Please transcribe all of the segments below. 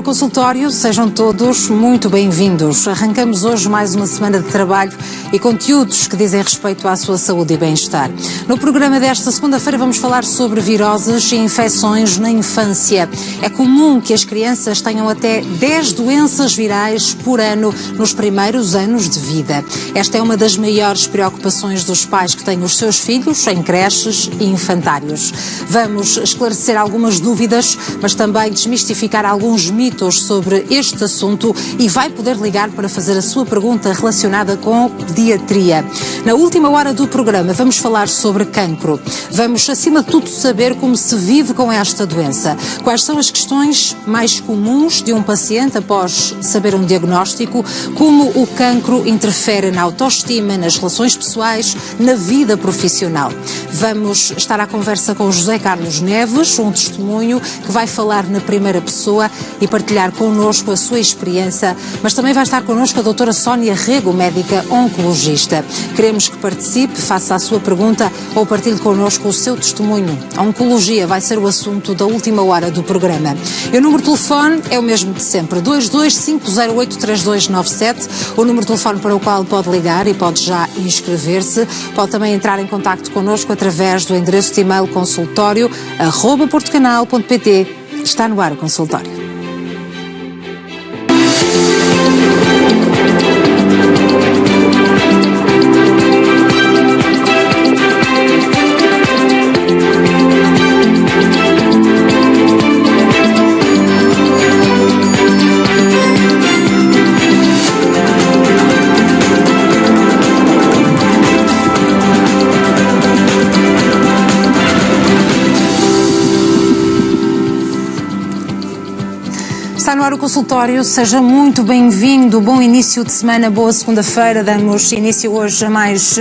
Consultório, sejam todos muito bem-vindos. Arrancamos hoje mais uma semana de trabalho e conteúdos que dizem respeito à sua saúde e bem-estar. No programa desta segunda-feira vamos falar sobre viroses e infecções na infância. É comum que as crianças tenham até 10 doenças virais por ano nos primeiros anos de vida. Esta é uma das maiores preocupações dos pais que têm os seus filhos em creches e infantários. Vamos esclarecer algumas dúvidas, mas também desmistificar alguns mitos sobre este assunto e vai poder ligar para fazer a sua pergunta relacionada com pediatria. Na última hora do programa vamos falar sobre cancro. Vamos, acima de tudo, saber como se vive com esta doença. Quais são as questões mais comuns de um paciente após saber um diagnóstico, como o cancro interfere na autoestima, nas relações pessoais, na vida profissional. Vamos estar à conversa com o José Carlos Neves, um testemunho que vai falar na primeira pessoa e partilhar connosco a sua experiência, mas também vai estar connosco a doutora Sónia Rego, médica oncologista. Queremos que participe, faça a sua pergunta ou partilhe connosco o seu testemunho. A oncologia vai ser o assunto da última hora do programa. E o número de telefone é o mesmo de sempre, 225083297, o número de telefone para o qual pode ligar e pode já inscrever-se. Pode também entrar em contacto connosco através do endereço de e-mail consultório@portocanal.pt. Está no ar o consultório. Está no ar o consultório, seja muito bem-vindo, bom início de semana, boa segunda-feira. Damos início hoje a mais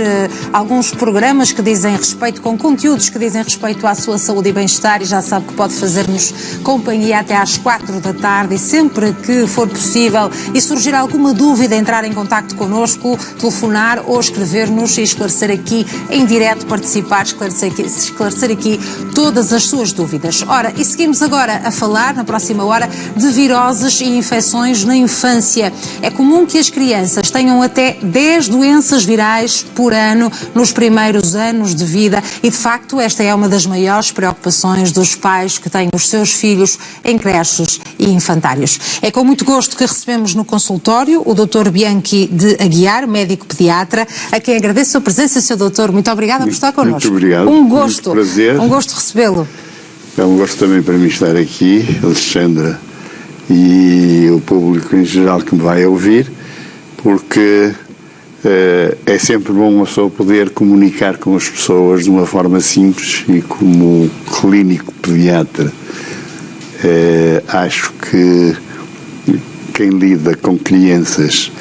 alguns programas que dizem respeito, com conteúdos que dizem respeito à sua saúde e bem-estar, e já sabe que pode fazer-nos companhia até às 4 da tarde e sempre que for possível e surgir alguma dúvida, entrar em contacto connosco, telefonar ou escrever-nos e esclarecer aqui em direto, participar, esclarecer aqui todas as suas dúvidas. Ora, e seguimos agora a falar, na próxima hora, de viroses e infecções na infância. É comum que as crianças tenham até 10 doenças virais por ano nos primeiros anos de vida e, de facto, esta é uma das maiores preocupações dos pais que têm os seus filhos em creches e infantários. É com muito gosto que recebemos no consultório o Dr. Bianchi de Aguiar, médico pediatra, a quem agradeço a presença, Sr. Doutor. Muito obrigada por estar connosco. Muito obrigado. Um gosto. Muito prazer. Um gosto recebê-lo. É um gosto também para mim estar aqui, Alexandra, e o público em geral que me vai ouvir, porque é sempre bom uma pessoa poder comunicar com as pessoas de uma forma simples, e como clínico pediatra acho que quem lida com crianças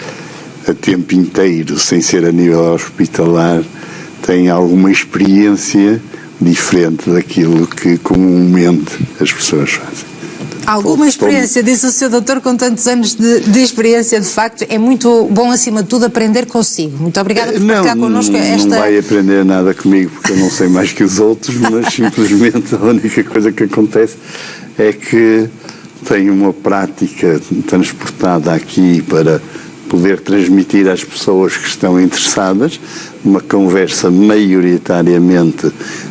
a tempo inteiro, sem ser a nível hospitalar, tem alguma experiência diferente daquilo que comumente as pessoas fazem. Alguma experiência, disse o Sr. Doutor, com tantos anos de experiência, de facto, é muito bom, acima de tudo, aprender consigo. Muito obrigada por partilhar connosco esta... Não vai aprender nada comigo, porque eu não sei mais que os outros, mas simplesmente a única coisa que acontece é que tenho uma prática transportada aqui para poder transmitir às pessoas que estão interessadas, uma conversa maioritariamente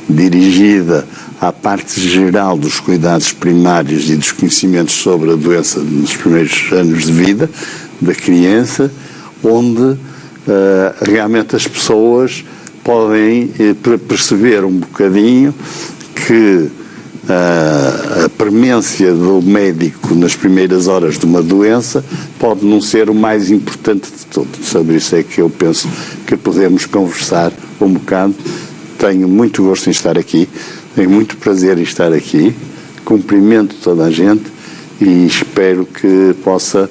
dirigida à parte geral dos cuidados primários e dos conhecimentos sobre a doença nos primeiros anos de vida da criança, onde realmente as pessoas podem perceber um bocadinho que a premência do médico nas primeiras horas de uma doença pode não ser o mais importante de tudo. Sobre isso é que eu penso que podemos conversar um bocado. Tenho muito gosto em estar aqui. Tenho muito prazer em estar aqui, cumprimento toda a gente e espero que possa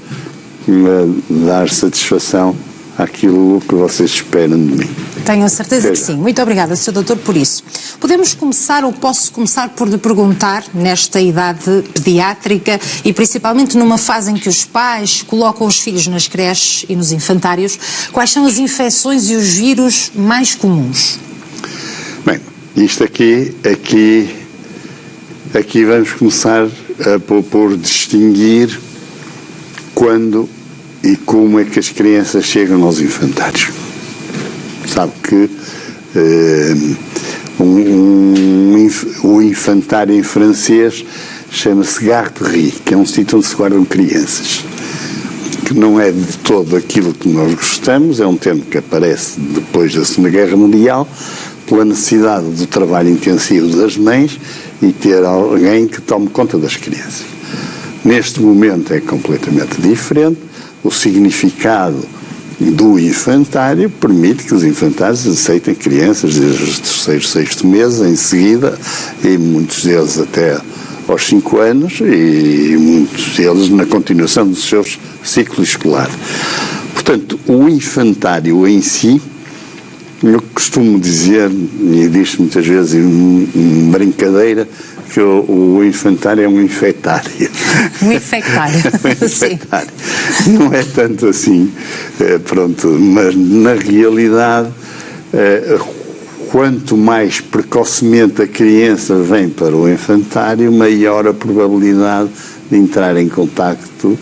dar satisfação àquilo que vocês esperam de mim. Tenho a certeza que sim. Muito obrigada, Sr. Doutor, por isso. Podemos começar, ou posso começar por lhe perguntar, nesta idade pediátrica e principalmente numa fase em que os pais colocam os filhos nas creches e nos infantários, quais são as infecções e os vírus mais comuns? Bem, isto aqui vamos começar por distinguir quando e como é que as crianças chegam aos infantários. Sabe que o infantário em francês chama-se garderie, que é um sítio onde se guardam crianças, que não é de todo aquilo que nós gostamos, é um termo que aparece depois da Segunda Guerra Mundial, pela necessidade do trabalho intensivo das mães e ter alguém que tome conta das crianças. Neste momento é completamente diferente. O significado do infantário permite que os infantários aceitem crianças desde o terceiro, sexto mês, em seguida, e muitos deles até aos 5 anos, e muitos deles na continuação dos seus ciclos escolares. Portanto, o infantário em si, eu costumo dizer, e diz muitas vezes em brincadeira, que o infantário é um infectário. Um infectário. Um infectário. Não é tanto assim, pronto, mas na realidade, quanto mais precocemente a criança vem para o infantário, maior a probabilidade de entrar em contacto.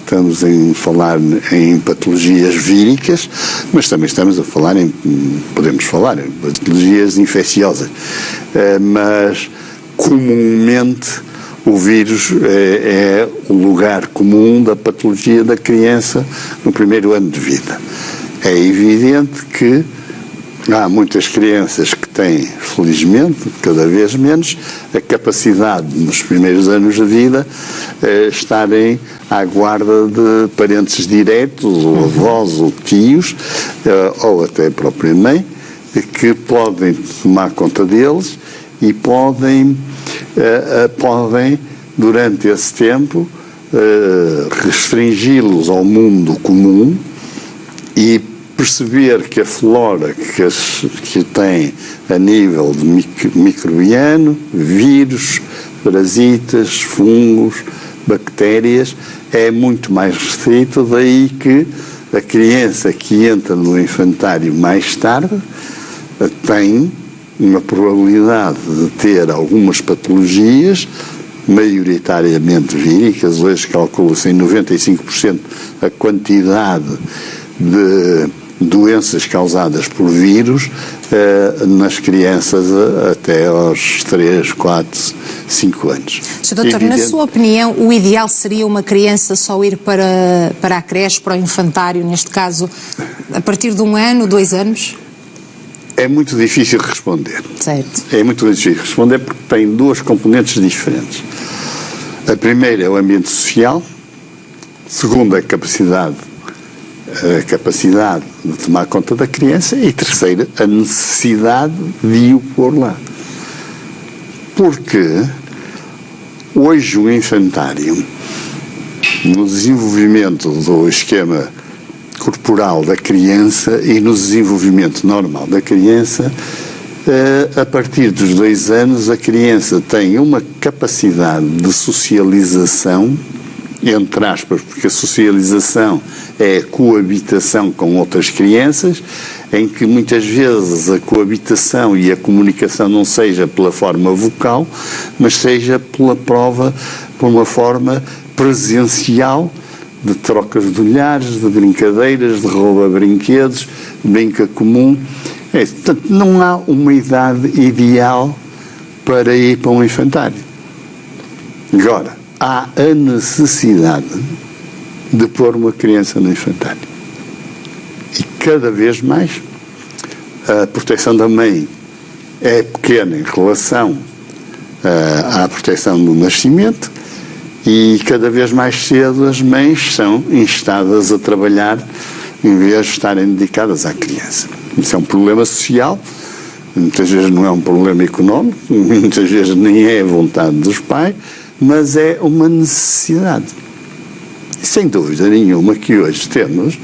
Estamos a falar em patologias víricas, mas também estamos a falar podemos falar em patologias infecciosas, mas comumente o vírus é o lugar comum da patologia da criança no primeiro ano de vida. É evidente que há muitas crianças que têm, felizmente, cada vez menos, a capacidade, nos primeiros anos de vida, estarem à guarda de parentes diretos, ou avós, ou tios, ou até a própria mãe, que podem tomar conta deles e podem durante esse tempo, restringi-los ao mundo comum e perceber que a flora que tem a nível de microbiano, vírus, parasitas, fungos, bactérias, é muito mais restrito, daí que a criança que entra no infantário mais tarde tem uma probabilidade de ter algumas patologias, maioritariamente víricas. Hoje calcula-se em 95% a quantidade de doenças causadas por vírus nas crianças até aos 3, 4, 5 anos. Sr. Doutor, na sua opinião, o ideal seria uma criança só ir para a creche, para o infantário, neste caso, a partir de 1 ano, 2 anos? É muito difícil responder. Certo. É muito difícil responder porque tem 2 componentes diferentes. A primeira é o ambiente social, a segunda é a capacidade de tomar conta da criança e terceira, a necessidade de o pôr lá. Porque hoje o infantário, no desenvolvimento do esquema corporal da criança e no desenvolvimento normal da criança, a partir dos 2 anos a criança tem uma capacidade de socialização, entre aspas, porque a socialização é a coabitação com outras crianças, em que muitas vezes a coabitação e a comunicação não seja pela forma vocal, mas seja por uma forma presencial, de trocas de olhares, de brincadeiras, de rouba brinquedos, brinca comum. Portanto, não há uma idade ideal para ir para um infantário. Agora, há a necessidade de pôr uma criança no infantário. E cada vez mais a proteção da mãe é pequena em relação à proteção do nascimento e cada vez mais cedo as mães são instadas a trabalhar em vez de estarem dedicadas à criança. Isso é um problema social, muitas vezes não é um problema económico, muitas vezes nem é a vontade dos pais, mas é uma necessidade. E sem dúvida nenhuma que hoje temos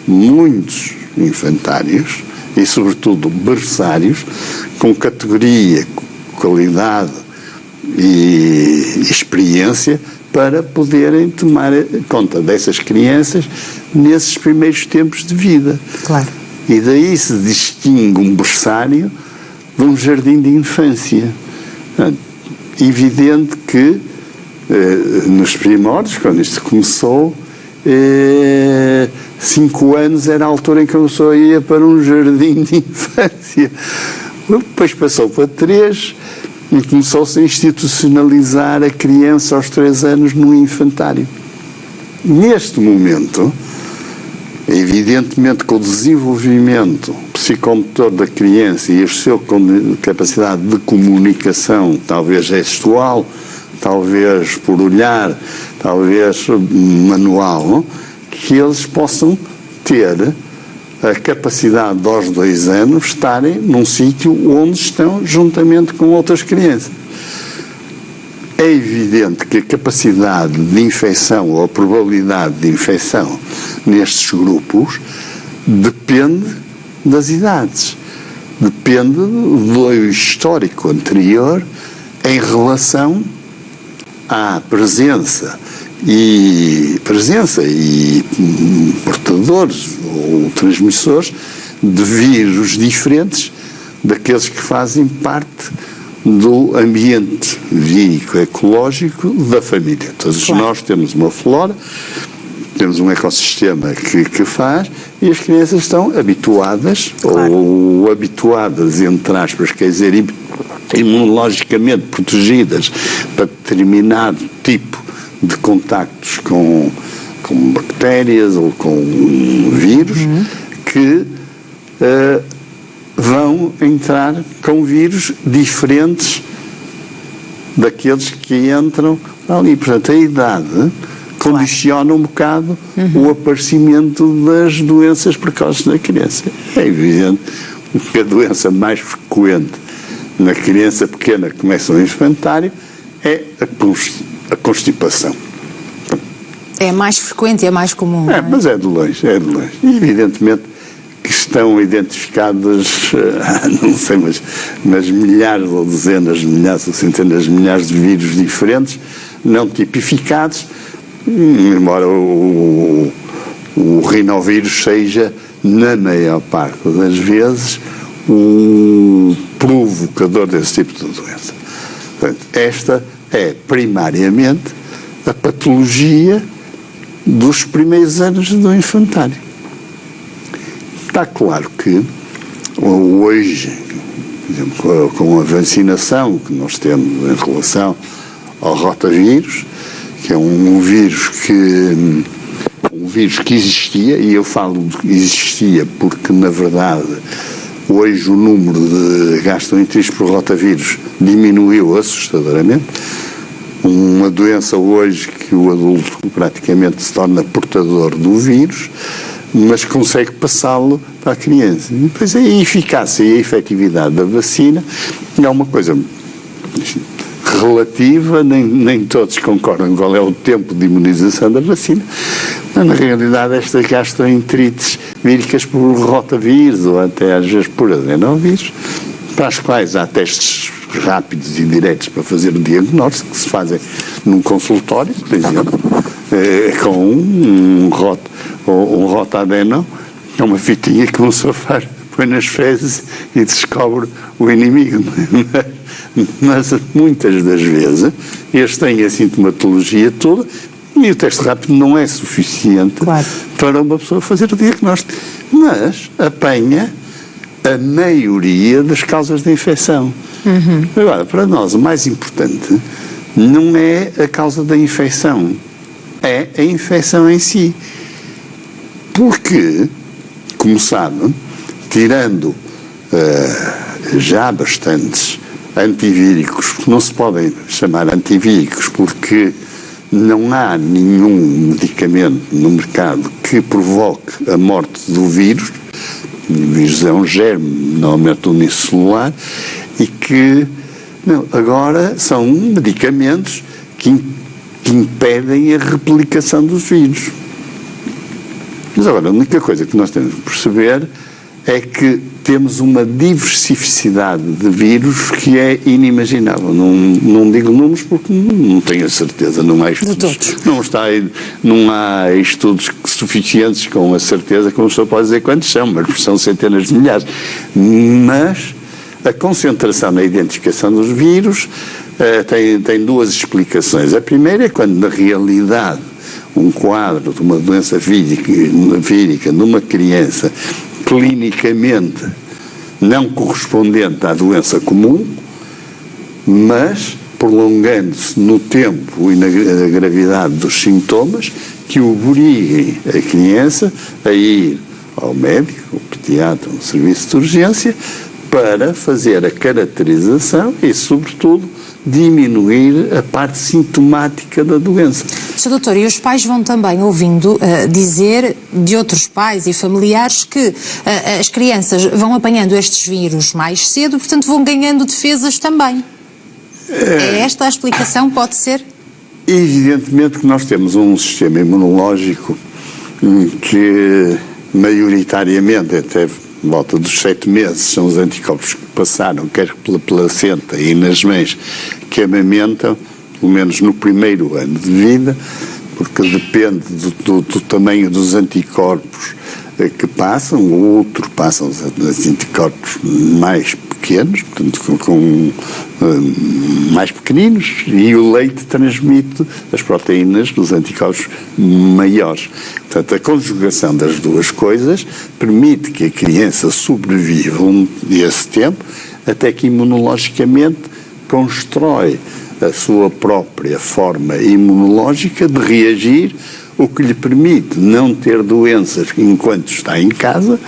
muitos infantários e sobretudo berçários com categoria, qualidade e experiência para poderem tomar conta dessas crianças nesses primeiros tempos de vida. Claro. E daí se distingue um berçário de um jardim de infância. Evidente que nos primórdios, quando isto começou, 5 anos era a altura em que eu só ia para um jardim de infância. Depois passou para 3 e começou-se a institucionalizar a criança aos 3 anos no infantário. Neste momento, evidentemente que o desenvolvimento psicomotor da criança e a sua capacidade de comunicação, talvez gestual, talvez por olhar, talvez manual, que eles possam ter a capacidade de aos 2 anos estarem num sítio onde estão juntamente com outras crianças. É evidente que a capacidade de infecção ou a probabilidade de infecção nestes grupos depende das idades, depende do histórico anterior em relação à presença e portadores ou transmissores de vírus diferentes daqueles que fazem parte do ambiente vírico ecológico da família. Todos nós temos uma flora, temos um ecossistema que faz, e as crianças estão habituadas, ou habituadas, entre aspas, quer dizer, imunologicamente protegidas para determinado tipo de contactos com bactérias ou com vírus, que vão entrar com vírus diferentes daqueles que entram ali. Portanto, a idade condiciona um bocado o aparecimento das doenças precoces na criança. É evidente que a doença mais frequente na criança pequena que começa o infantário é a constipação. É mais frequente, é mais comum. Mas é de longe. E, evidentemente, que estão identificadas, não sei, mas milhares ou dezenas de milhares ou centenas de milhares de vírus diferentes, não tipificados, embora o rinovírus seja, na maior parte das vezes, o provocador desse tipo de doença. Portanto, esta é, primariamente, a patologia dos primeiros anos do infantário. Está claro que hoje, por exemplo, com a vacinação que nós temos em relação ao rotavírus, que é um vírus que existia, e eu falo que existia porque, na verdade, hoje o número de gastroenterites por rotavírus diminuiu assustadoramente. Uma doença hoje que o adulto praticamente se torna portador do vírus, mas consegue passá-lo para a criança. E depois a eficácia e a efetividade da vacina é uma coisa relativa, nem todos concordam qual é o tempo de imunização da vacina, mas na realidade estas gastroenterites víricas por rotavírus ou até às vezes por adenovírus, para as quais há testes rápidos e diretos para fazer o diagnóstico, que se fazem num consultório, por exemplo, com um rotadeno, é uma fitinha que uma pessoa faz, põe nas fezes e descobre o inimigo. Mas muitas das vezes eles têm a sintomatologia toda e o teste rápido não é suficiente para uma pessoa fazer o diagnóstico. Mas apanha a maioria das causas de infecção. Agora, para nós, o mais importante não é a causa da infecção, é a infecção em si. Porque, como sabe, tirando já bastantes antivíricos, não se podem chamar antivíricos porque não há nenhum medicamento no mercado que provoque a morte do vírus. O vírus é um germe, normalmente unicelular, e que agora são medicamentos que impedem a replicação dos vírus. Mas agora, a única coisa que nós temos de perceber é que temos uma diversidade de vírus que é inimaginável. Não digo números porque não tenho a certeza, não há estudos. Não há estudos suficientes com a certeza, como a pessoa pode dizer quantos são, mas são centenas de milhares. Mas a concentração na identificação dos vírus tem duas explicações. A primeira é quando, na realidade, um quadro de uma doença vírica numa criança clinicamente não correspondente à doença comum, mas prolongando-se no tempo e na gravidade dos sintomas que obriguem a criança a ir ao médico, ao pediatra, ao serviço de urgência, para fazer a caracterização e, sobretudo, diminuir a parte sintomática da doença. Sr. Doutor, e os pais vão também ouvindo dizer de outros pais e familiares que as crianças vão apanhando estes vírus mais cedo, portanto vão ganhando defesas também. É esta a explicação? Pode ser? Evidentemente que nós temos um sistema imunológico que, maioritariamente, até volta dos 7 meses, são os anticorpos que passaram, quer pela placenta e nas mães que amamentam, pelo menos no primeiro ano de vida, porque depende do tamanho dos anticorpos que passam, ultrapassam os anticorpos mais pequenos, portanto mais pequeninos, e o leite transmite as proteínas dos anticorpos maiores. Portanto, a conjugação das duas coisas permite que a criança sobreviva esse tempo, até que imunologicamente constrói a sua própria forma imunológica de reagir, o que lhe permite não ter doenças enquanto está em casa,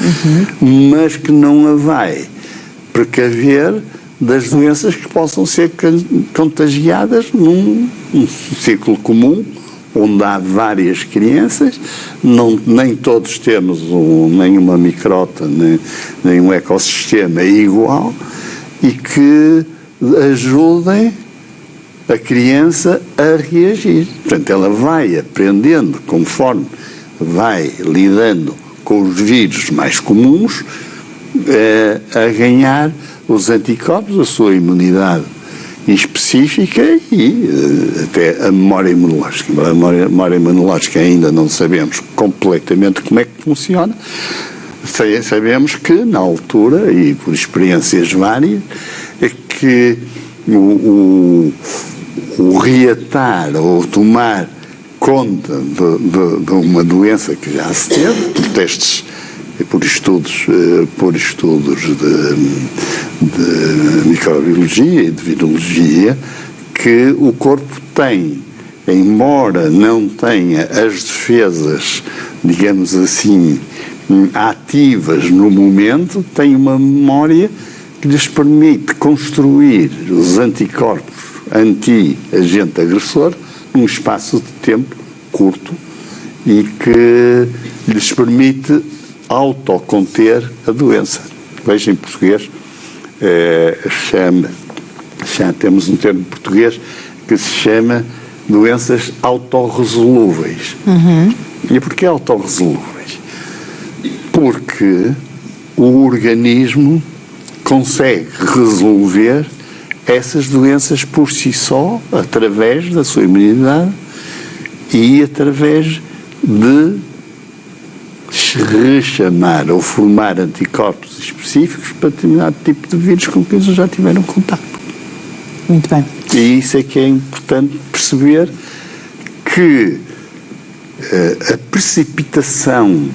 mas que não a vai precaver das doenças que possam ser contagiadas num ciclo comum, onde há várias crianças, nem todos temos nem uma microta, nem um ecossistema igual, e que ajudem a criança a reagir. Portanto, ela vai aprendendo, conforme vai lidando com os vírus mais comuns, a ganhar os anticorpos, a sua imunidade específica e até a memória imunológica. A memória imunológica ainda não sabemos completamente como é que funciona. Sabemos que, na altura, e por experiências várias, é que o reatar ou tomar conta de uma doença que já se teve, por testes, por estudos de microbiologia e de virologia, que o corpo tem, embora não tenha as defesas, digamos assim, ativas no momento, tem uma memória que lhes permite construir os anticorpos anti-agente agressor num espaço de tempo curto e que lhes permite autoconter a doença. Veja, em português, já temos um termo português que se chama doenças autorresolúveis. E porquê autorresolúveis? Porque o organismo consegue resolver essas doenças por si só, através da sua imunidade e através de rechamar ou formar anticorpos específicos para determinado tipo de vírus com que eles já tiveram contato. Muito bem. E isso é que é importante perceber, que a precipitação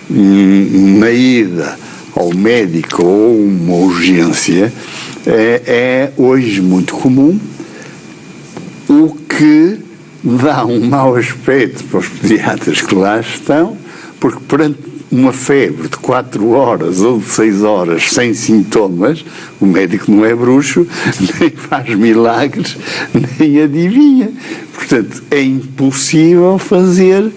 na ida ao médico ou uma urgência é hoje muito comum, o que dá um mau aspecto para os pediatras que lá estão, porque perante uma febre de 4 horas ou de 6 horas sem sintomas, o médico não é bruxo, nem faz milagres, nem adivinha. Portanto, é impossível fazer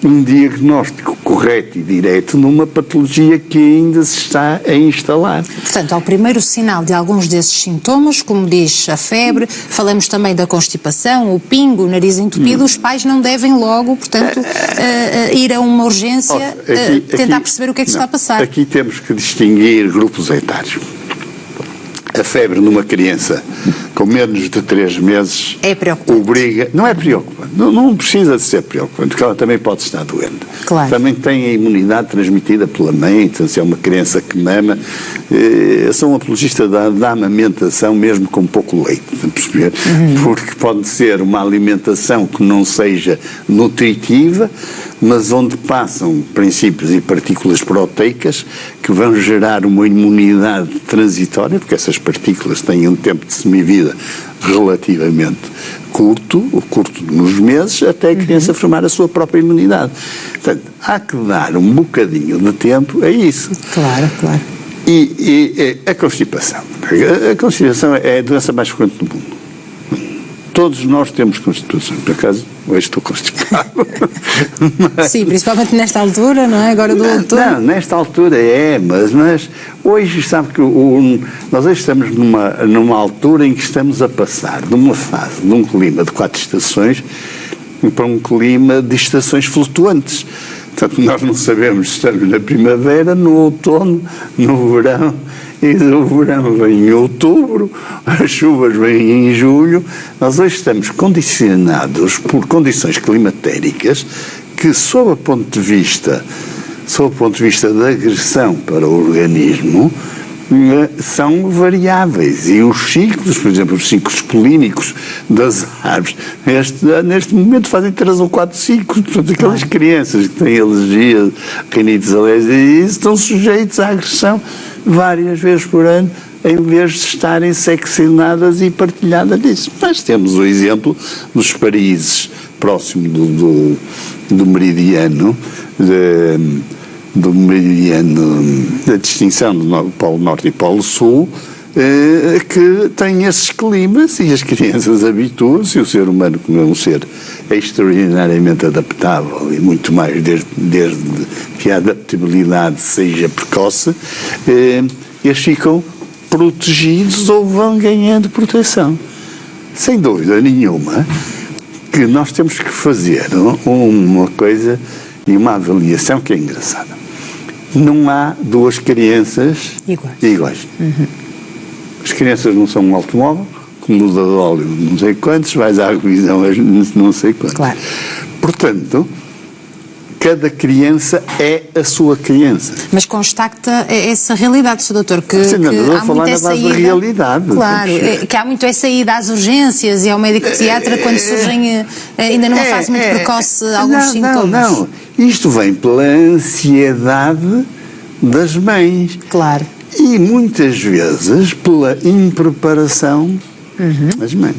um diagnóstico correto e direto numa patologia que ainda se está a instalar. Portanto, ao primeiro sinal de alguns desses sintomas, como diz a febre, falamos também da constipação, o pingo, o nariz entupido, os pais não devem logo, portanto, ir a uma urgência, tentar perceber o que é que está a passar. Aqui temos que distinguir grupos etários. A febre numa criança com menos de 3 meses, é preocupante. Obriga, não é preocupante, não precisa de ser preocupante, porque ela também pode estar doente. Claro. Também tem a imunidade transmitida pela mãe, então se é uma criança que mama, eu sou um apologista da amamentação mesmo com pouco leite, perceber? Porque pode ser uma alimentação que não seja nutritiva, mas onde passam princípios e partículas proteicas que vão gerar uma imunidade transitória, porque essas partículas têm um tempo de semivida relativamente curto nos meses, até a criança formar a sua própria imunidade. Portanto, há que dar um bocadinho de tempo a isso. Claro. E a constipação. A constipação é a doença mais frequente do mundo. Todos nós temos constipação. Por acaso, hoje estou constipado. Sim, principalmente nesta altura, não é? Agora do outono. Não, nesta altura mas hoje, sabe que nós hoje estamos numa altura em que estamos a passar de uma fase, de um clima de 4 estações, para um clima de estações flutuantes. Portanto, nós não sabemos se estamos na primavera, no outono, no verão, e o verão vem em outubro, as chuvas vêm em julho. Nós hoje estamos condicionados por condições climatéricas que, sob o ponto de vista da agressão para o organismo, são variáveis. E os ciclos, por exemplo, os ciclos polínicos das árvores, neste momento fazem 3 ou 4 ciclos. Portanto, aquelas crianças que têm alergia, rinites alérgicas, estão sujeitos à agressão várias vezes por ano, em vez de estarem seccionadas e partilhadas disso. Mas temos o exemplo dos países próximos do meridiano, da distinção do Polo Norte e Polo Sul, que têm esses climas e as crianças habituam-se, e o ser humano, como é um ser extraordinariamente adaptável e muito mais desde que a adaptabilidade seja precoce, eles ficam protegidos ou vão ganhando proteção. Sem dúvida nenhuma que nós temos que fazer uma coisa e uma avaliação que é engraçada. Não há 2 crianças iguais. As crianças não são um automóvel, que muda de óleo não sei quantos, vais à revisão não sei quantos. Claro. Portanto, cada criança é a sua criança. Mas constata essa realidade, Sr. Doutor, que há muito essa ida... realidade. Claro, que há muito essa ida às urgências e ao médico pediatra quando surgem, ainda numa fase muito precoce, alguns sintomas. Não. Isto vem pela ansiedade das mães. Claro. E muitas vezes pela impreparação das mães.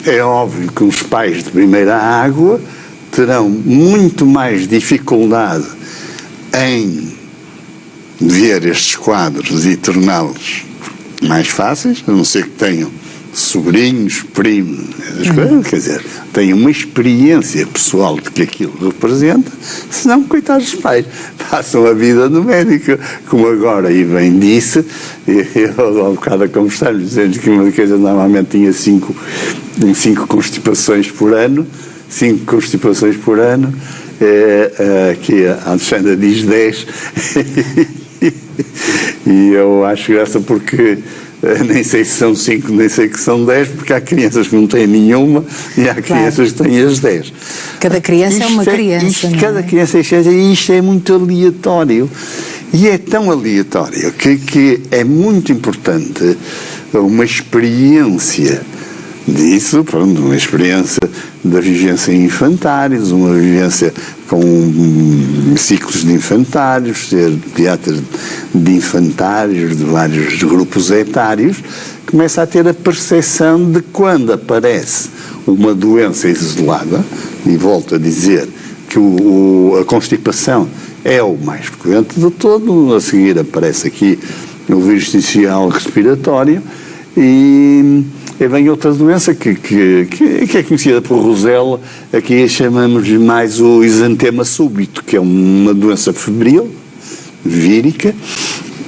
É óbvio que os pais de primeira água terão muito mais dificuldade em ver estes quadros e torná-los mais fáceis, a não ser que tenham sobrinhos, primos, essas coisas, quer dizer, tenham uma experiência pessoal de que aquilo representa, senão, coitados dos pais, passam a vida no médico, como agora e bem disse, eu há um bocado a conversar, dizendo que uma coisa normalmente tinha 5 constipações por ano, 5 constipações por ano, aqui a Alexandra diz 10, e eu acho graça porque nem sei se são 5, nem sei que são 10, porque há crianças que não têm nenhuma e há crianças que têm as 10. Cada criança é uma criança. Cada criança é criança e isto é muito aleatório. E é tão aleatório que é muito importante uma experiência disso, pronto, uma experiência da vivência em infantários, uma vivência com ciclos de infantários, ser pediatra de infantários, de vários grupos etários, começa a ter a percepção de quando aparece uma doença isolada, e volto a dizer que a constipação é o mais frequente de todo, a seguir aparece aqui o vírus sincicial respiratório, e vem outra doença que é conhecida por Rosella, aqui chamamos mais o exantema súbito, que é uma doença febril, vírica,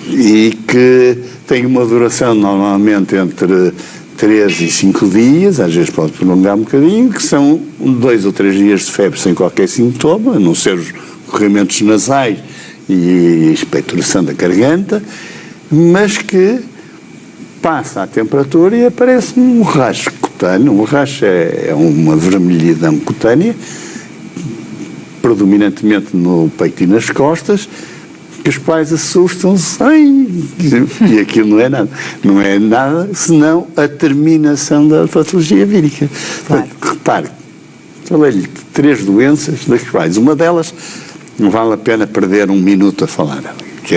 e que tem uma duração normalmente entre 3 e 5 dias, às vezes pode prolongar um bocadinho, que são 2 ou 3 dias de febre sem qualquer sintoma, a não ser os corrimentos nasais e a expectoração da garganta, mas que passa a temperatura e aparece um racho cutâneo. Um racho é uma vermelhidão cutânea, predominantemente no peito e nas costas, que os pais assustam-se. E aquilo não é nada senão a terminação da patologia vírica. Claro. Repare, falei-lhe 3 doenças das quais uma delas não vale a pena perder um minuto a falar, que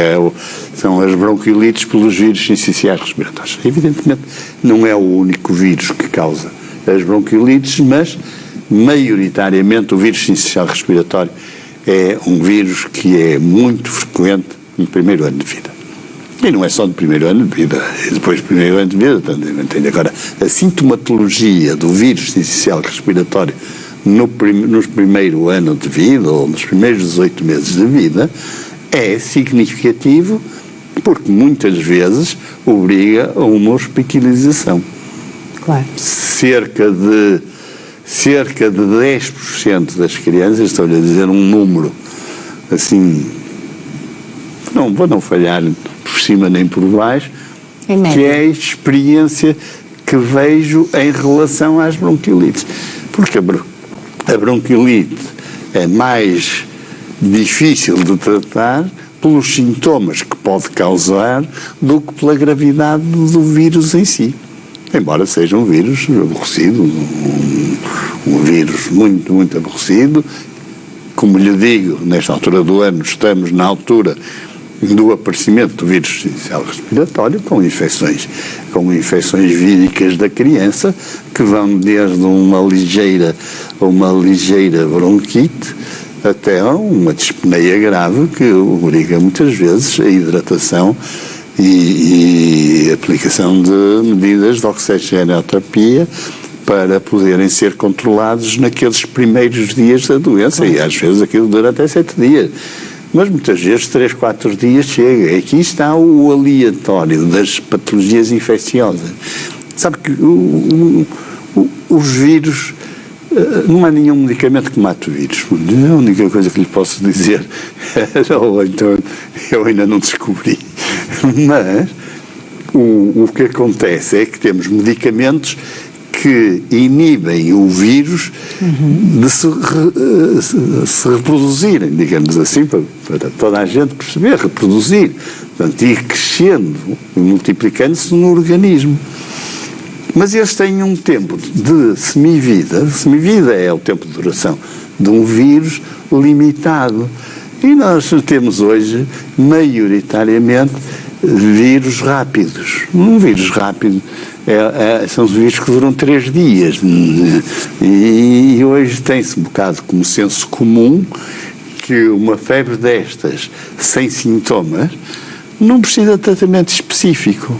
são as bronquiolites pelos vírus sinciciais respiratórios. Evidentemente não é o único vírus que causa as bronquiolites, mas maioritariamente o vírus sincicial respiratório é um vírus que é muito frequente no primeiro ano de vida. E não é só no primeiro ano de vida, é depois do primeiro ano de vida. Entende? Agora, a sintomatologia do vírus sincicial respiratório no primeiro ano de vida, ou nos primeiros 18 meses de vida, é significativo porque muitas vezes obriga a uma hospitalização. Claro. Cerca de 10% das crianças, estou-lhe a dizer um número assim, não vou não falhar por cima nem por baixo, que é a experiência que vejo em relação às bronquiolites. Porque a bronquiolite é mais difícil de tratar pelos sintomas que pode causar do que pela gravidade do vírus em si. Embora seja um vírus aborrecido, um vírus muito, muito aborrecido. Como lhe digo, nesta altura do ano, estamos na altura do aparecimento do vírus sincicial respiratório com infecções víricas da criança, que vão desde uma ligeira bronquite até uma dispneia grave, que obriga muitas vezes a hidratação e aplicação de medidas de oxigenoterapia para poderem ser controlados naqueles primeiros dias da doença, e às vezes aquilo dura até 7 dias. Mas muitas vezes 3, 4 dias chega. Aqui está o aleatório das patologias infecciosas. Sabe que os vírus, não há nenhum medicamento que mate o vírus. A única coisa que lhe posso dizer, ou então eu ainda não descobri, mas o que acontece é que temos medicamentos que inibem o vírus de se reproduzirem, digamos assim, para toda a gente perceber, reproduzir, portanto, ir crescendo e multiplicando-se no organismo. Mas eles têm um tempo de semivida. Semivida é o tempo de duração de um vírus limitado. E nós temos hoje, maioritariamente, vírus rápidos. Um vírus rápido são os vírus que duram 3 dias. E hoje tem-se um bocado como senso comum que uma febre destas, sem sintomas, não precisa de tratamento específico.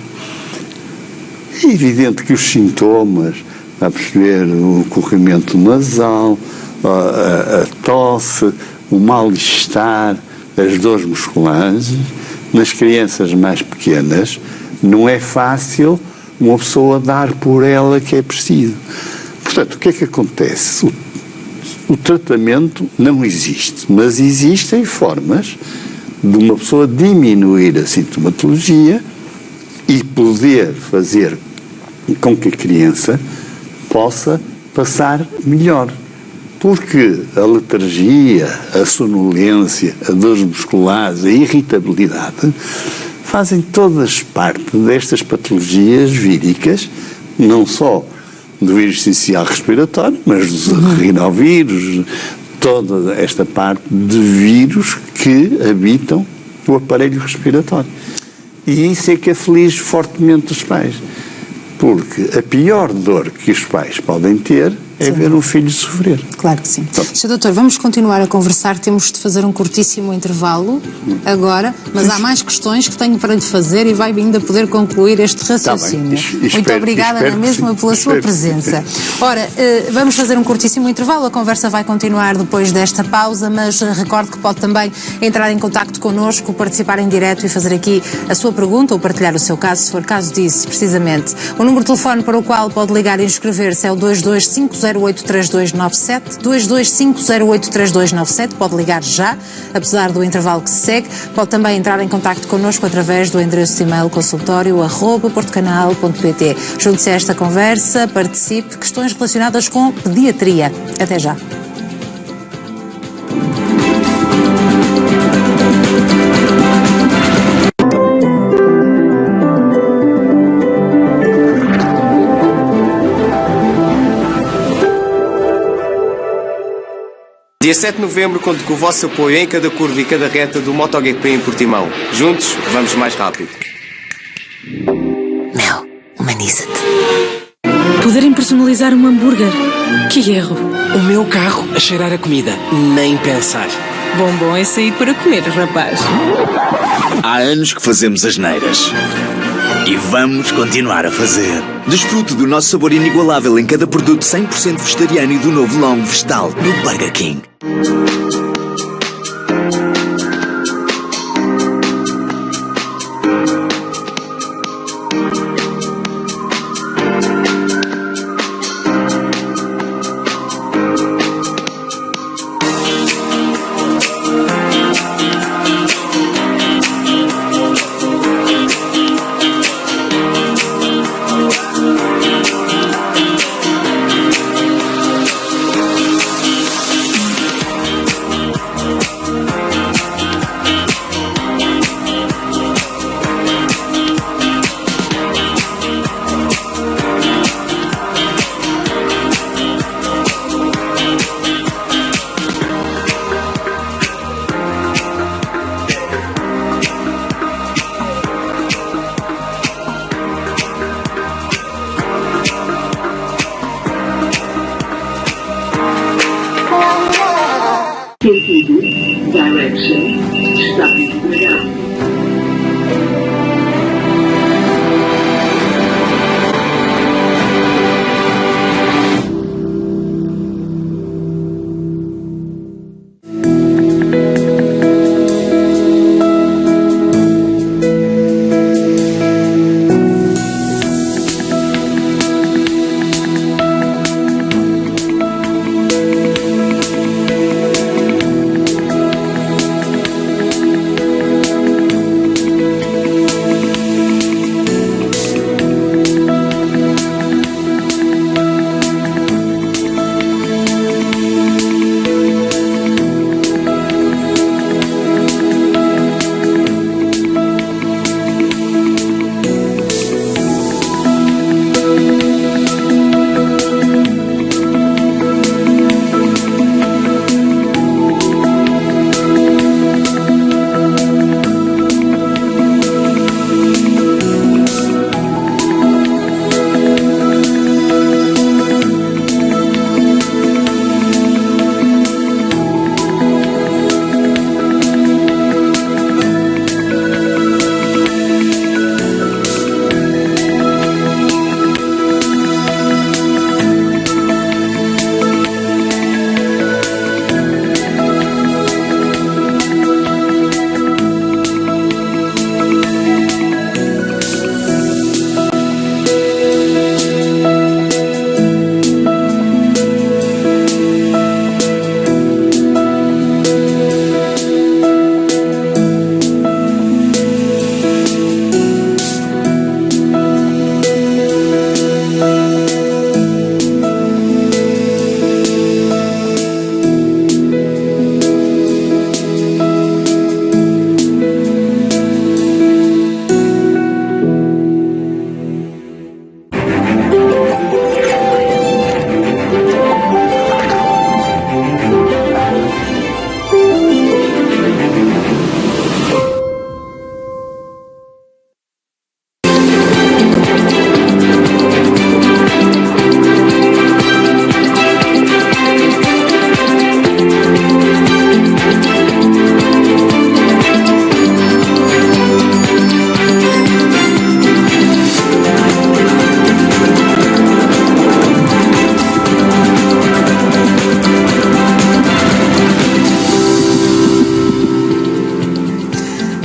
É evidente que os sintomas, a perceber o corrimento nasal, a tosse, o mal-estar, as dores musculares, nas crianças mais pequenas, não é fácil uma pessoa dar por ela que é preciso. Portanto, o que é que acontece? O tratamento não existe, mas existem formas de uma pessoa diminuir a sintomatologia e poder fazer com que a criança possa passar melhor. Porque a letargia, a sonolência, a dores musculares, a irritabilidade fazem todas parte destas patologias víricas, não só do vírus sincicial respiratório, mas dos rinovírus, toda esta parte de vírus que habitam o aparelho respiratório. E isso é que aflige fortemente os pais, porque a pior dor que os pais podem ter é ver um filho sofrer. Claro que sim. Sr. Doutor, vamos continuar a conversar, temos de fazer um curtíssimo intervalo agora, mas há mais questões que tenho para lhe fazer e vai ainda poder concluir este raciocínio. Muito obrigada na mesma pela sua presença. Ora, vamos fazer um curtíssimo intervalo, a conversa vai continuar depois desta pausa, mas recordo que pode também entrar em contacto connosco, participar em direto e fazer aqui a sua pergunta ou partilhar o seu caso, se for caso disso, precisamente. O número de telefone para o qual pode ligar e inscrever-se é o 2250 225083297, 225083297, pode ligar já, apesar do intervalo que se segue. Pode também entrar em contacto connosco através do endereço de e-mail consultório@portocanal.pt. Junte-se a esta conversa, participe, questões relacionadas com pediatria. Até já. Dia 7 de novembro, conto com o vosso apoio em cada curva e cada reta do MotoGP em Portimão. Juntos, vamos mais rápido. Mel, humaniza-te. Poderem personalizar um hambúrguer. Que erro. O meu carro a cheirar a comida. Nem pensar. Bom é sair para comer, rapaz. Há anos que fazemos asneiras. E vamos continuar a fazer. Desfrute do nosso sabor inigualável em cada produto 100% vegetariano e do novo longo vegetal no Burger King. Sentido, direction, estado empregado.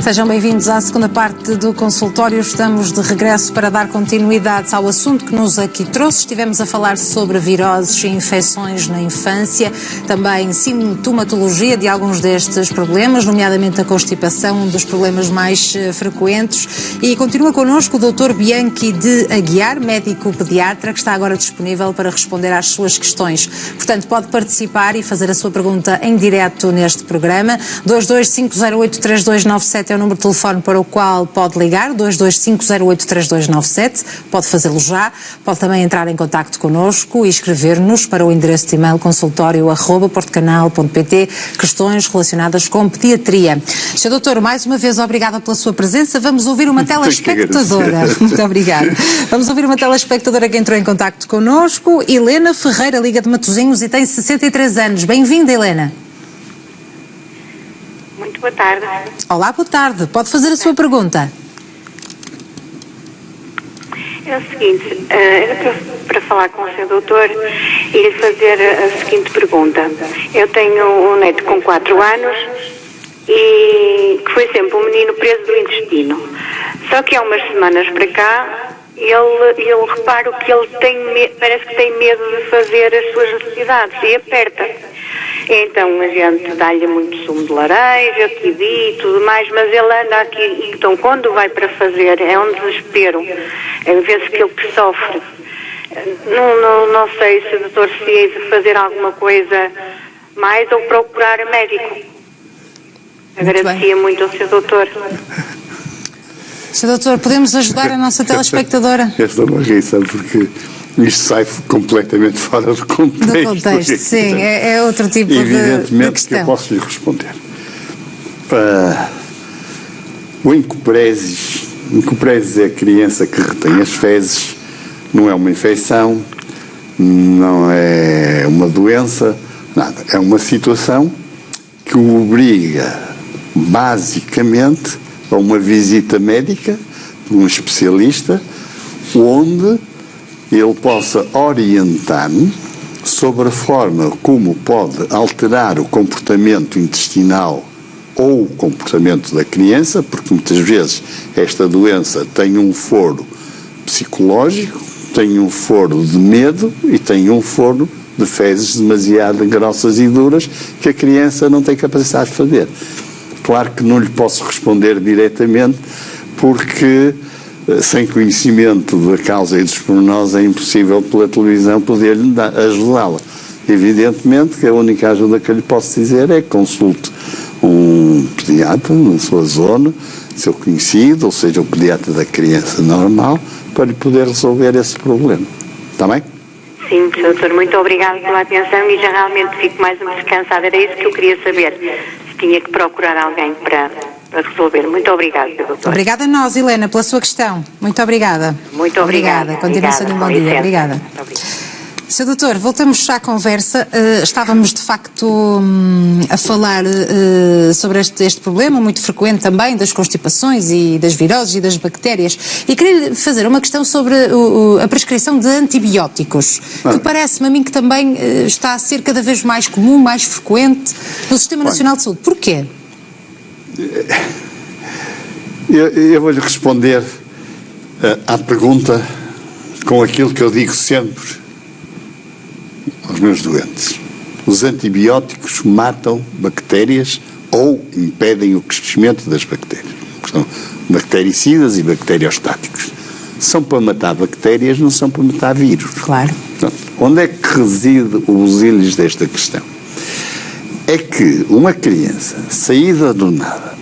Sejam bem-vindos à segunda parte do consultório. Estamos de regresso para dar continuidade ao assunto que nos aqui trouxe. Estivemos a falar sobre viroses e infecções na infância, também sintomatologia de alguns destes problemas, nomeadamente a constipação, um dos problemas mais frequentes. E continua connosco o Dr. Bianchi de Aguiar, médico pediatra, que está agora disponível para responder às suas questões. Portanto, pode participar e fazer a sua pergunta em direto neste programa. 225083297 é o número de telefone para o qual pode ligar, 225083297, pode fazê-lo já, pode também entrar em contacto connosco e escrever-nos para o endereço de e-mail consultório@portocanal.pt, questões relacionadas com pediatria. Sr. Doutor, mais uma vez obrigada pela sua presença. Vamos ouvir uma telespectadora. Muito obrigada. Vamos ouvir uma telespectadora que entrou em contacto connosco, Helena Ferreira, Liga de Matosinhos, e tem 63 anos. Bem-vinda, Helena. Muito boa tarde. Olá, boa tarde. Pode fazer a sua pergunta. É o seguinte, era para falar com o Sr. Doutor e lhe fazer a seguinte pergunta. Eu tenho um neto com 4 anos e que foi sempre um menino preso do intestino. Só que há umas semanas para cá, eu reparo que ele parece que tem medo de fazer as suas necessidades e aperta. Então a gente dá-lhe muito sumo de laranja, kiwi e tudo mais, mas ele anda aqui, então quando vai para fazer é um desespero, vê-se que ele que sofre. Não sei se o doutor se é de fazer alguma coisa mais ou procurar médico. Agradecia muito ao seu doutor. Sr. Doutor, podemos ajudar a nossa telespectadora? Esta é uma risa, porque isto sai completamente fora do contexto. Do contexto, sim, é outro tipo de questão. Evidentemente que eu posso lhe responder. O encopresis é a criança que retém as fezes, não é uma infecção, não é uma doença, nada. É uma situação que o obriga, basicamente, a uma visita médica de um especialista, onde ele possa orientar-me sobre a forma como pode alterar o comportamento intestinal ou o comportamento da criança, porque muitas vezes esta doença tem um foro psicológico, tem um foro de medo e tem um foro de fezes demasiado grossas e duras que a criança não tem capacidade de fazer. Claro que não lhe posso responder diretamente, porque sem conhecimento da causa e dos pormenores é impossível pela televisão poder ajudá-la. Evidentemente que a única ajuda que eu lhe posso dizer é que consulte um pediatra na sua zona, seu conhecido, ou seja, o pediatra da criança normal, para lhe poder resolver esse problema. Está bem? Sim, doutor, muito obrigado pela atenção e já realmente fico mais descansada. Era isso que eu queria saber, se tinha que procurar alguém para resolver. Muito obrigada, doutor. Obrigada a nós, Helena, pela sua questão. Muito obrigada. Muito obrigada. Continuação de um bom dia. Obrigada. Sr. Doutor, voltamos à conversa. Estávamos, de facto, a falar sobre este problema, muito frequente também, das constipações e das viroses e das bactérias. E queria fazer uma questão sobre a prescrição de antibióticos, que parece-me a mim que também está a ser cada vez mais comum, mais frequente no Sistema Nacional de Saúde. Porquê? Eu vou-lhe responder à pergunta com aquilo que eu digo sempre aos meus doentes. Os antibióticos matam bactérias ou impedem o crescimento das bactérias. São bactericidas e bacteriostáticos. São para matar bactérias, não são para matar vírus. Claro. Portanto, onde é que reside o busilis desta questão? É que uma criança saída do nada,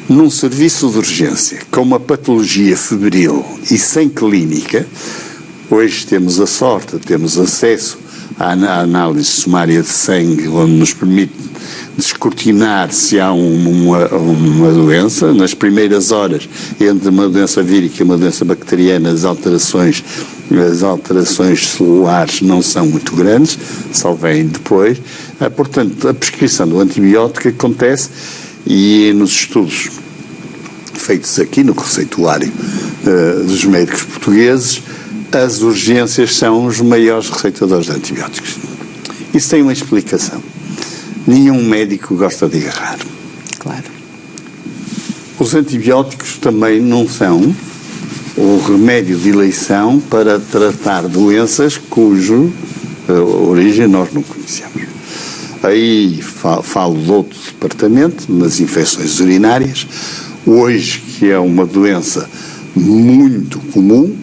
num serviço de urgência, com uma patologia febril e sem clínica, hoje temos a sorte, temos acesso à análise sumária de sangue, onde nos permite descortinar se há uma doença. Nas primeiras horas, entre uma doença vírica e uma doença bacteriana, as alterações celulares não são muito grandes, só vêm depois. Portanto, a prescrição do antibiótico acontece, e nos estudos feitos aqui no receituário dos médicos portugueses, as urgências são os maiores receitadores de antibióticos. Isso tem uma explicação. Nenhum médico gosta de agarrar. Claro. os antibióticos também não são o remédio de eleição para tratar doenças cuja origem nós não conhecemos. Aí falo de outro departamento, nas infecções urinárias, hoje que é uma doença muito comum,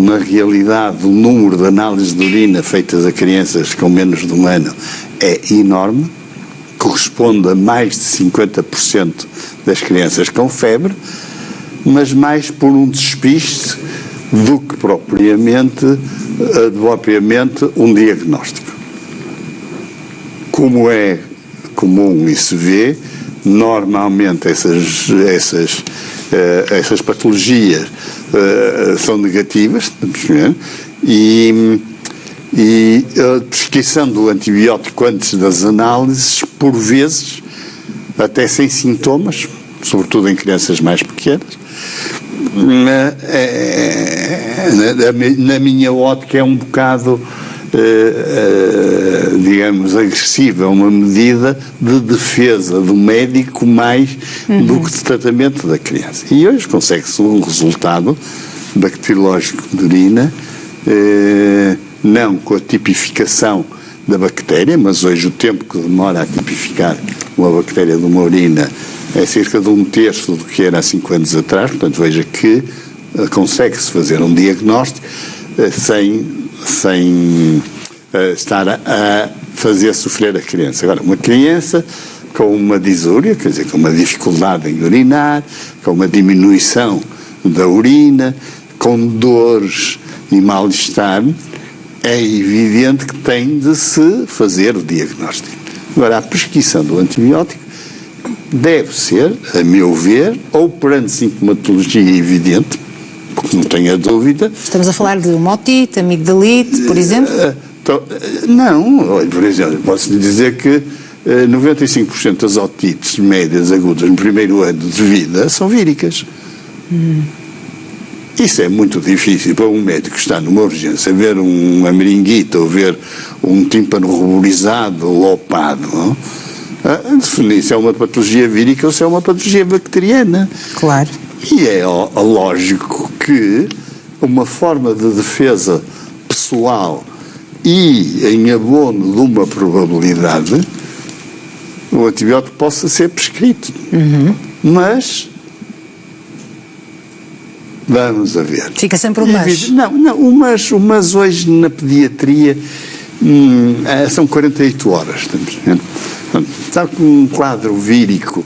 na realidade o número de análises de urina feitas a crianças com menos de 1 ano é enorme, corresponde a mais de 50% das crianças com febre, mas mais por um despiste do que propriamente um diagnóstico. Como é comum e se vê, normalmente essas patologias são negativas, e a prescrição do antibiótico antes das análises, por vezes, até sem sintomas, sobretudo em crianças mais pequenas, na minha ótica é um bocado, digamos, agressiva, é uma medida de defesa do médico mais do que de tratamento da criança. E hoje consegue-se um resultado bacteriológico de urina, não com a tipificação da bactéria, mas hoje o tempo que demora a tipificar uma bactéria de uma urina é cerca de 1/3 do que era há 5 anos atrás. Portanto, veja que consegue-se fazer um diagnóstico sem estar a fazer sofrer a criança. Agora, uma criança com uma disúria, quer dizer, com uma dificuldade em urinar, com uma diminuição da urina, com dores e mal-estar, é evidente que tem de se fazer o diagnóstico. Agora, a prescrição do antibiótico deve ser, a meu ver, ou perante sintomatologia evidente, porque não tenho a dúvida. Estamos a falar de uma otite, amigdalite, por exemplo? Não, por exemplo, posso-lhe dizer que 95% das otites médias agudas no primeiro ano de vida são víricas. Isso é muito difícil para um médico que está numa urgência ver uma meninguite ou ver um tímpano ruborizado ou lopado, não? Definir se é uma patologia vírica ou se é uma patologia bacteriana. Claro. E é lógico que uma forma de defesa pessoal e em abono de uma probabilidade, o antibiótico possa ser prescrito. Mas vamos a ver. Fica sempre um mas. Não, mas hoje na pediatria são 48 horas. Estamos vendo? Sabe que um quadro vírico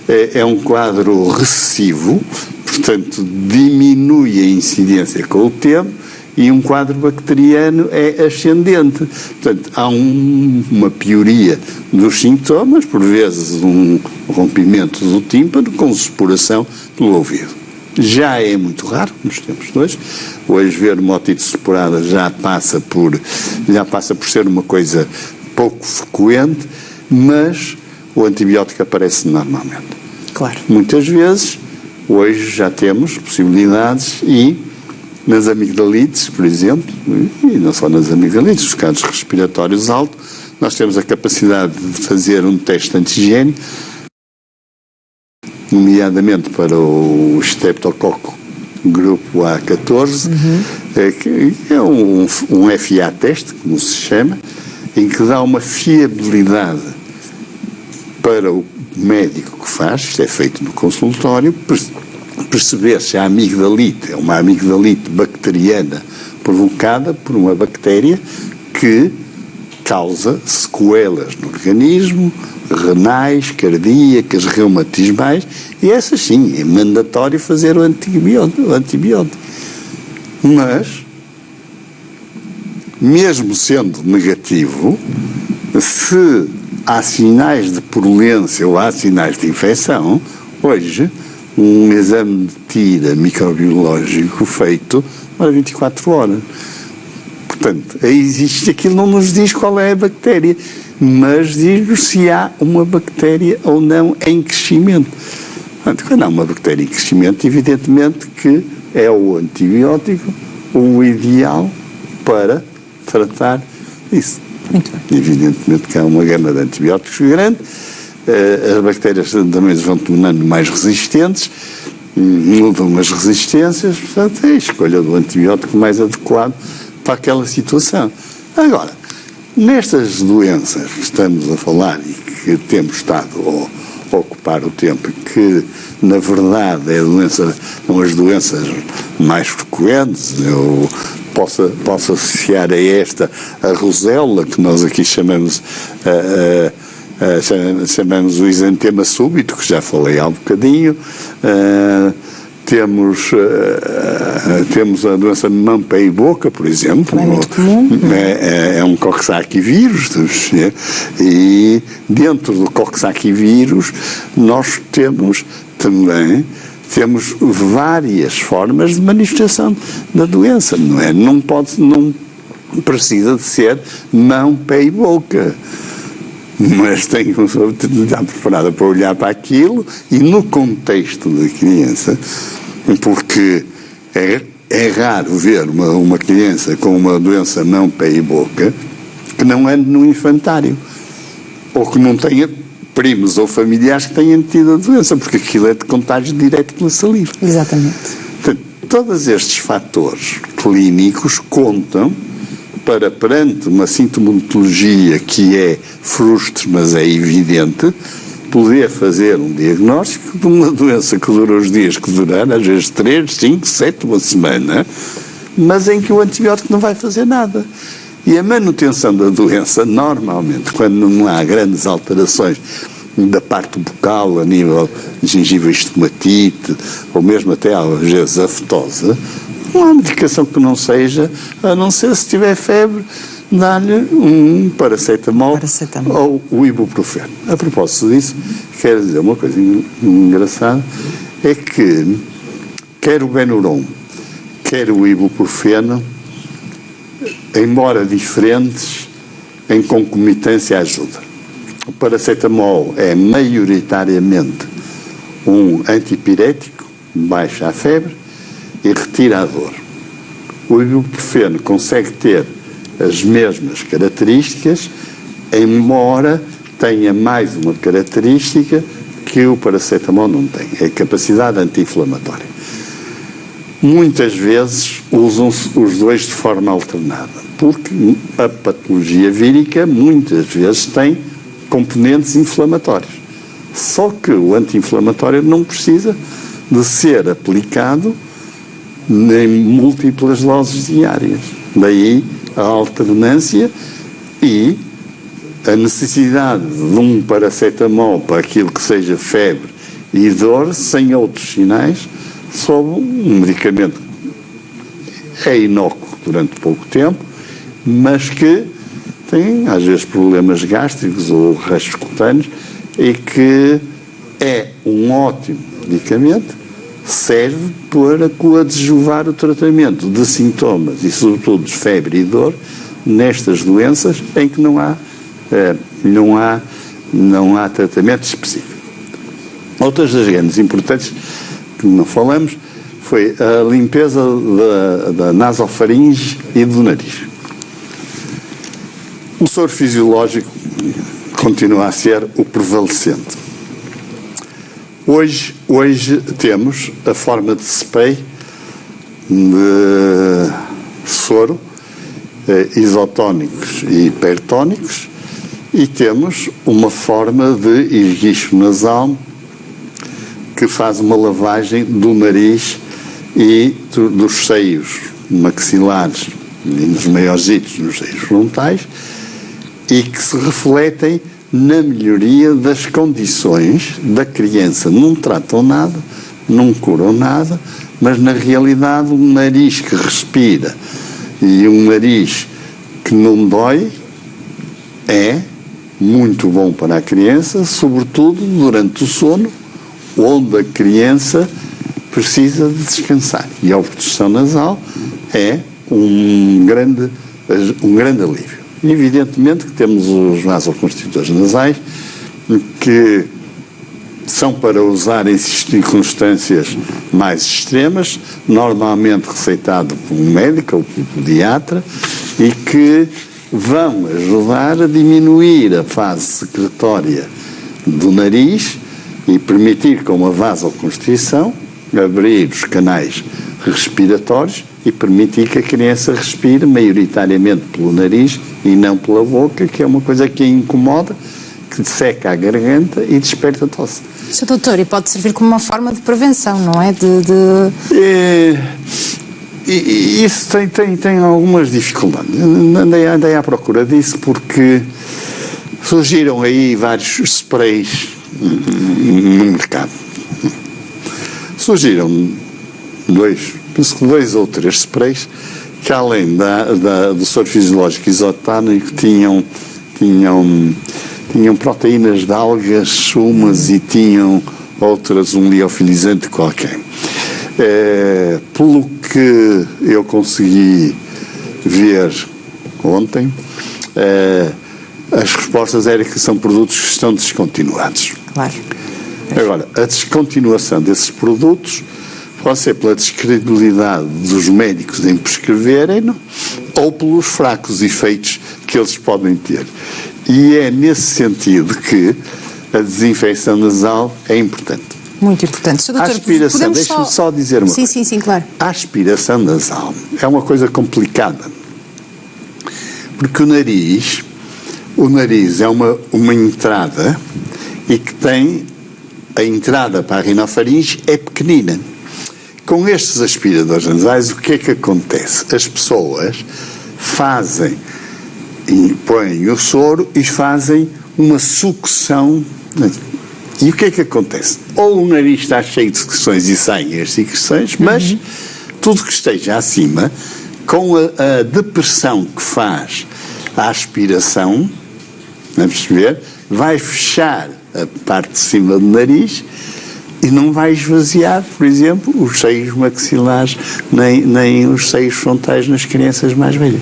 é um quadro recessivo, portanto diminui a incidência com o tempo, e um quadro bacteriano é ascendente. Portanto, há uma pioria dos sintomas, por vezes um rompimento do tímpano com supuração pelo ouvido. Já é muito raro nos tempos de hoje. Hoje ver uma otite supurada já passa por ser uma coisa pouco frequente, mas o antibiótico aparece normalmente. Claro. Muitas vezes, hoje já temos possibilidades e nas amigdalites, por exemplo, e não só nas amigdalites, os casos respiratórios altos, nós temos a capacidade de fazer um teste antigênio, nomeadamente para o Streptococo grupo A14, que é um FA teste, como se chama, em que dá uma fiabilidade para o médico que faz, isto é feito no consultório, perceber se a amigdalite é uma amigdalite bacteriana provocada por uma bactéria que causa sequelas no organismo, renais, cardíacas, reumatismais, e essas sim, é mandatório fazer o antibiótico. Mas, mesmo sendo negativo, se há sinais de purulência ou há sinais de infecção, hoje um exame de tira microbiológico feito para 24 horas. Portanto, aí existe, aquilo não nos diz qual é a bactéria, mas diz-nos se há uma bactéria ou não em crescimento. Portanto, quando há uma bactéria em crescimento, evidentemente que é o antibiótico o ideal para tratar isso. Muito bem. Evidentemente que há uma gama de antibióticos grande, as bactérias também vão tornando mais resistentes, mudam as resistências, portanto é a escolha do antibiótico mais adequado para aquela situação. Agora, nestas doenças que estamos a falar e que temos estado a ocupar o tempo, que na verdade são as doenças mais frequentes, eu posso associar a esta a rosela, que nós aqui chamamos o exantema súbito, que já falei há um bocadinho. Temos a doença de mão, pé e boca, por exemplo. É muito comum. É um coxsackie-vírus. E dentro do coxsackie-vírus nós temos várias formas de manifestação da doença, não é? Não precisa de ser mão, pé e boca. Mas tem que estar preparada para olhar para aquilo e no contexto da criança, porque é raro ver uma criança com uma doença mão, pé e boca que não ande no infantário ou que não tenha primos ou familiares que tenham tido a doença, porque aquilo é de contágio direto pela saliva. Exatamente. Portanto, todos estes fatores clínicos contam para, perante uma sintomatologia que é frustre, mas é evidente, poder fazer um diagnóstico de uma doença que dura os dias que durar, às vezes 3, 5, 7, uma semana, mas em que o antibiótico não vai fazer nada. E a manutenção da doença, normalmente, quando não há grandes alterações da parte bucal, a nível de gengiva estomatite, ou mesmo até às vezes a aftosa, não há medicação que não seja, a não ser se tiver febre, dar-lhe um paracetamol ou o ibuprofeno. A propósito disso, quero dizer uma coisa engraçada, é que quer o Benuron, quer o ibuprofeno, embora diferentes, em concomitância ajuda. O paracetamol é maioritariamente um antipirético, baixa a febre e retira a dor. O ibuprofeno consegue ter as mesmas características, embora tenha mais uma característica que o paracetamol não tem, é a capacidade anti-inflamatória. Muitas vezes usam-se os dois de forma alternada, porque a patologia vírica muitas vezes tem componentes inflamatórios. Só que o anti-inflamatório não precisa de ser aplicado em múltiplas doses diárias. Daí a alternância e a necessidade de um paracetamol para aquilo que seja febre e dor, sem outros sinais, sob um medicamento que é inócuo durante pouco tempo, mas que tem às vezes problemas gástricos ou restos cutâneos e que é um ótimo medicamento, serve para coadjuvar o tratamento de sintomas e sobretudo de febre e dor nestas doenças em que não há tratamento específico. Outras das grandes importantes que não falamos foi a limpeza da nasofaringe e do nariz. O soro fisiológico continua a ser o prevalecente. Hoje temos a forma de spray de soro isotónicos e hipertónicos e temos uma forma de esguicho nasal que faz uma lavagem do nariz e dos seios maxilares e nos maiorzitos, nos seios frontais, e que se refletem na melhoria das condições da criança. Não tratam nada, não curam nada, mas na realidade um nariz que respira e um nariz que não dói é muito bom para a criança, sobretudo durante o sono, onde a criança precisa de descansar. E a obstrução nasal é um grande alívio. Evidentemente que temos os vasoconstritores nasais, que são para usar em circunstâncias mais extremas, normalmente receitado por um médico ou por um pediatra, e que vão ajudar a diminuir a fase secretória do nariz e permitir, com uma vasoconstrição, abrir os canais respiratórios e permitir que a criança respire maioritariamente pelo nariz e não pela boca, que é uma coisa que a incomoda, que seca a garganta e desperta a tosse. Sr. Doutor, e pode servir como uma forma de prevenção, não é? E isso tem algumas dificuldades. Andei à procura disso porque surgiram aí vários sprays no mercado. Surgiram dois ou três sprays que, além do soro fisiológico isotônico, tinham proteínas de algas, umas, e tinham outras, um liofilizante qualquer. Pelo que eu consegui ver ontem, as respostas eram que são produtos que estão descontinuados. Claro. Agora, a descontinuação desses produtos pode ser pela descredibilidade dos médicos em prescreverem ou pelos fracos efeitos que eles podem ter. E é nesse sentido que a desinfecção nasal é importante. Muito importante. Sr. Doutor, a aspiração, deixe-me só dizer uma coisa. Sim, claro. A aspiração nasal é uma coisa complicada. Porque o nariz é uma entrada e que tem a entrada para a rinofaringe é pequenina. Com estes aspiradores nasais, o que é que acontece? As pessoas fazem e põem o soro e fazem uma sucção. E o que é que acontece? Ou o nariz está cheio de secreções e saem as secreções, mas tudo que esteja acima, com a depressão que faz a aspiração, vamos perceber, vai fechar a parte de cima do nariz e não vai esvaziar, por exemplo, os seios maxilares nem os seios frontais nas crianças mais velhas.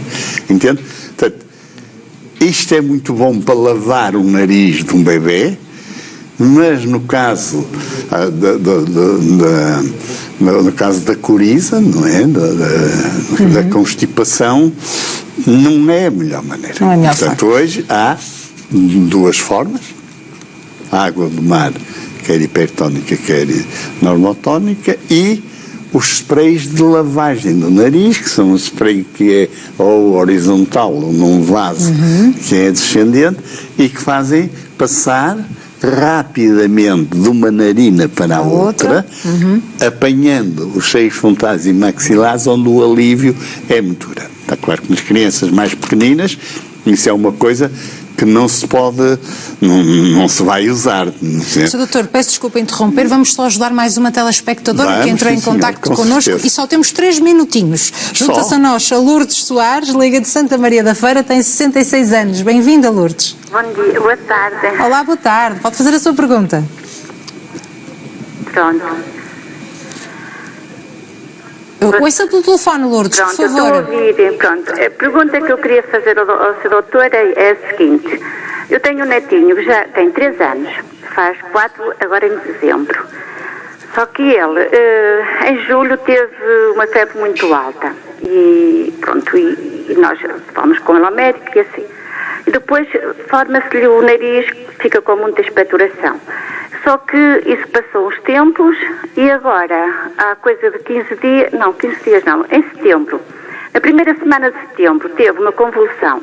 Entende? Portanto, isto é muito bom para lavar o nariz de um bebê, mas no caso no caso da coriza, não é? Da constipação, não é a melhor maneira. Não é a melhor Portanto, forma. hoje há duas formas: a água do mar, quer hipertónica, quer normotónica, e os sprays de lavagem do nariz, que são um spray que é ou horizontal ou num vaso que é descendente e que fazem passar rapidamente de uma narina para a outra, apanhando os seios frontais e maxilares, onde o alívio é muito grande. Está claro que nas crianças mais pequeninas isso é uma coisa que não se pode, não se vai usar. Sr. Doutor, peço desculpa interromper, vamos só ajudar mais uma telespectadora que entrou em contacto com connosco certeza. E só temos 3 minutinhos. Junta-se a nós a Lourdes Soares, Liga de Santa Maria da Feira, tem 66 anos. Bem-vinda, Lourdes. Bom dia, boa tarde. Olá, boa tarde. Pode fazer a sua pergunta. Pronto. Ouça pelo telefone, Lourdes, Pronto, por eu estou a favor. ouvir. Pronto, a pergunta que eu queria fazer ao Sr. Doutor é a seguinte. Eu tenho um netinho que já tem 3 anos, faz 4 agora em dezembro. Só que ele, em julho, teve uma febre muito alta. E pronto, e nós fomos com ele ao médico e assim. E depois forma-se-lhe o nariz, fica com muita expectoração. Só que isso passou uns tempos e agora, há coisa de 15 dias não, em setembro, na primeira semana de setembro, teve uma convulsão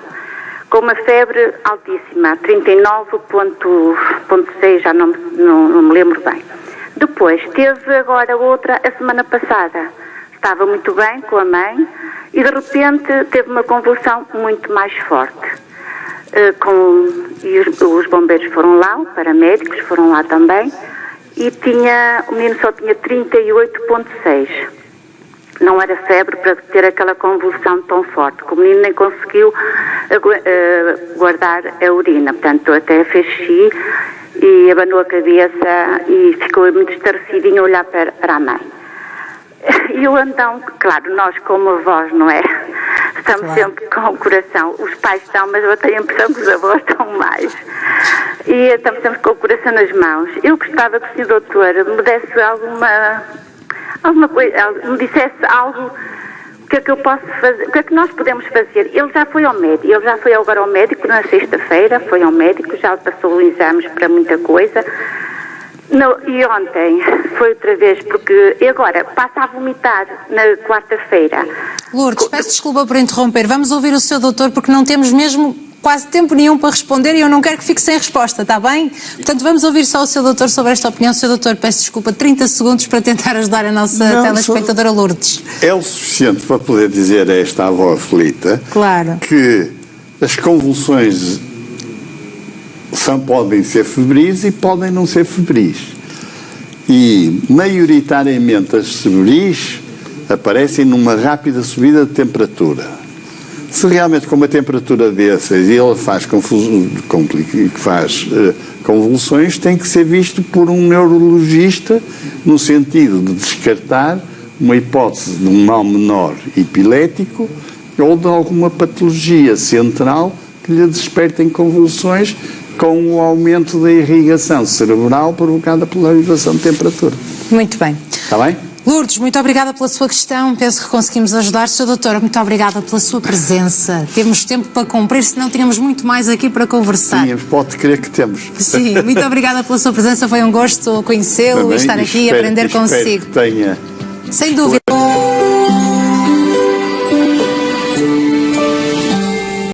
com uma febre altíssima, 39,6, já não me lembro bem. Depois teve agora outra, a semana passada, estava muito bem com a mãe e de repente teve uma convulsão muito mais forte. E os bombeiros foram lá, os paramédicos foram lá também, e o menino só tinha 38,6. Não era febre para ter aquela convulsão tão forte, que o menino nem conseguiu guardar a urina, portanto até fez xixi e abanou a cabeça e ficou muito estarrecidinho a olhar para a mãe. E eu então, claro, nós como avós, não é? Estamos sempre com o coração, os pais estão, mas eu tenho a impressão que os avós estão mais. E estamos sempre com o coração nas mãos. Eu gostava que o Sr. Doutor me desse alguma coisa, me dissesse algo que é que eu posso fazer? O que é que nós podemos fazer? Ele já foi ao médico, ele já foi agora ao médico na sexta-feira, foi ao médico, já passou exames para muita coisa. E ontem foi outra vez, porque agora passa a vomitar na quarta-feira. Lourdes, peço desculpa por interromper. Vamos ouvir o seu doutor, porque não temos mesmo quase tempo nenhum para responder e eu não quero que fique sem resposta, está bem? Portanto, vamos ouvir só o seu doutor sobre esta opinião. Seu doutor, peço desculpa, 30 segundos para tentar ajudar a nossa telespectadora Lourdes. É o suficiente para poder dizer a esta avó aflita, claro, que as convulsões podem ser febris e podem não ser febris. E, maioritariamente, as febris aparecem numa rápida subida de temperatura. Se realmente com uma temperatura dessas ele faz convulsões, tem que ser visto por um neurologista no sentido de descartar uma hipótese de um mal menor epilético ou de alguma patologia central que lhe desperte em convulsões com o aumento da irrigação cerebral provocada pela elevação de temperatura. Muito bem. Está bem? Lourdes, muito obrigada pela sua questão. Penso que conseguimos ajudar. Sr. Doutora, muito obrigada pela sua presença. Temos tempo para cumprir, senão tínhamos muito mais aqui para conversar. Sim, pode crer que temos. Sim, muito obrigada pela sua presença. Foi um gosto conhecê-lo e estar aqui e aprender consigo. Que tenha... Sem dúvida.